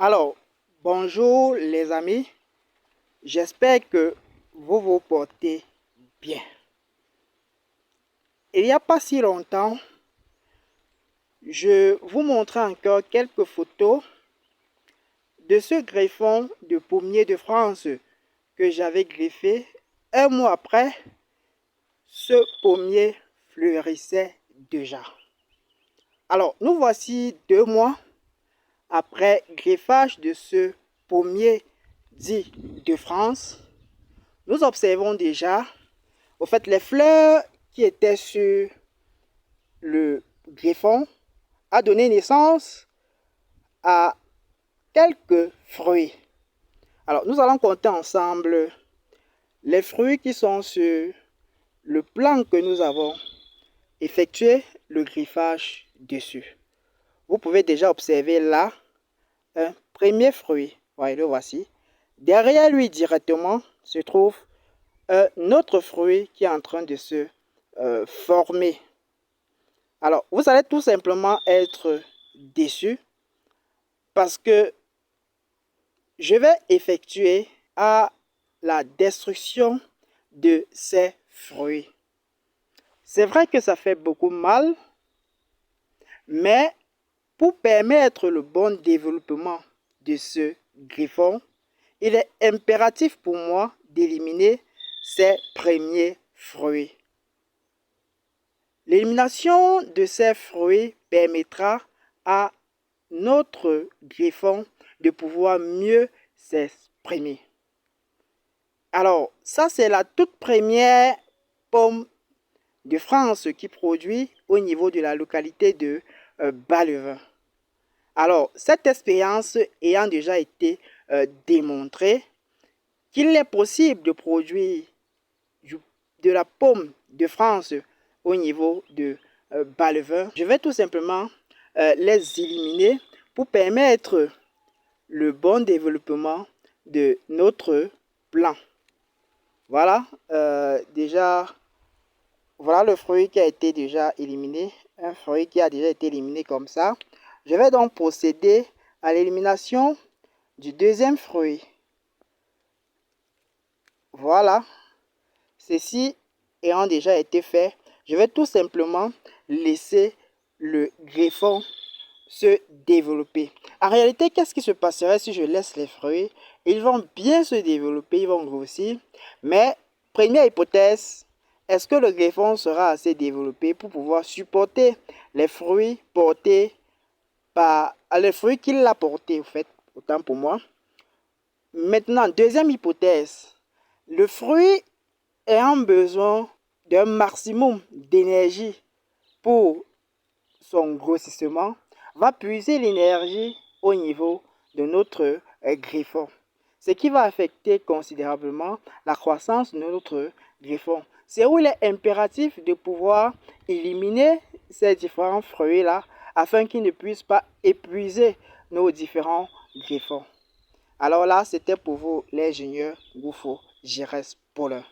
Alors, bonjour les amis, j'espère que vous vous portez bien. Il n'y a pas si longtemps, je vous montrais encore quelques photos de ce greffon de pommier de France que j'avais greffé. Un mois après, ce pommier fleurissait déjà. Alors, nous voici 2 mois après greffage de ce pommier dit de France. Nous observons déjà, au fait, les fleurs qui étaient sur le greffon a donné naissance à quelques fruits. Alors, nous allons compter ensemble les fruits qui sont sur le plan que nous avons effectué le griffage dessus. Vous pouvez déjà observer là un premier fruit. Voyez, le voici. Derrière lui directement se trouve un autre fruit qui est en train de se former. Alors, vous allez tout simplement être déçu parce que je vais effectuer la destruction de ces fruits. C'est vrai que ça fait beaucoup mal, mais pour permettre le bon développement de ce griffon, il est impératif pour moi d'éliminer ces premiers fruits. L'élimination de ces fruits permettra à notre griffon de pouvoir mieux s'exprimer. Alors, ça c'est la toute première pomme de France qui produit au niveau de la localité de Bas-le-Vin. Alors, cette expérience ayant déjà été démontrée, qu'il est possible de produire de la pomme de France au niveau de Bas-le-Vin, je vais tout simplement les éliminer pour permettre le bon développement de notre plant. Voilà, déjà, voilà le fruit qui a été déjà éliminé, un fruit qui a déjà été éliminé comme ça. Je vais donc procéder à l'élimination du deuxième fruit. Voilà, ceci ayant déjà été fait, je vais tout simplement laisser le greffon se développer. En réalité, qu'est-ce qui se passerait si je laisse les fruits? Ils vont bien se développer, ils vont grossir. Mais, première hypothèse, est-ce que le greffon sera assez développé pour pouvoir supporter les fruits portés par les fruits qu'il a portés, en fait, autant pour moi. Maintenant, deuxième hypothèse, le fruit ayant besoin d'un maximum d'énergie pour son grossissement, va puiser l'énergie au niveau de notre griffon, ce qui va affecter considérablement la croissance de notre griffon. C'est où il est impératif de pouvoir éliminer ces différents fruits-là afin qu'ils ne puissent pas épuiser nos différents griffons. Alors là, c'était pour vous l'ingénieur Goufo Giresse Paulin.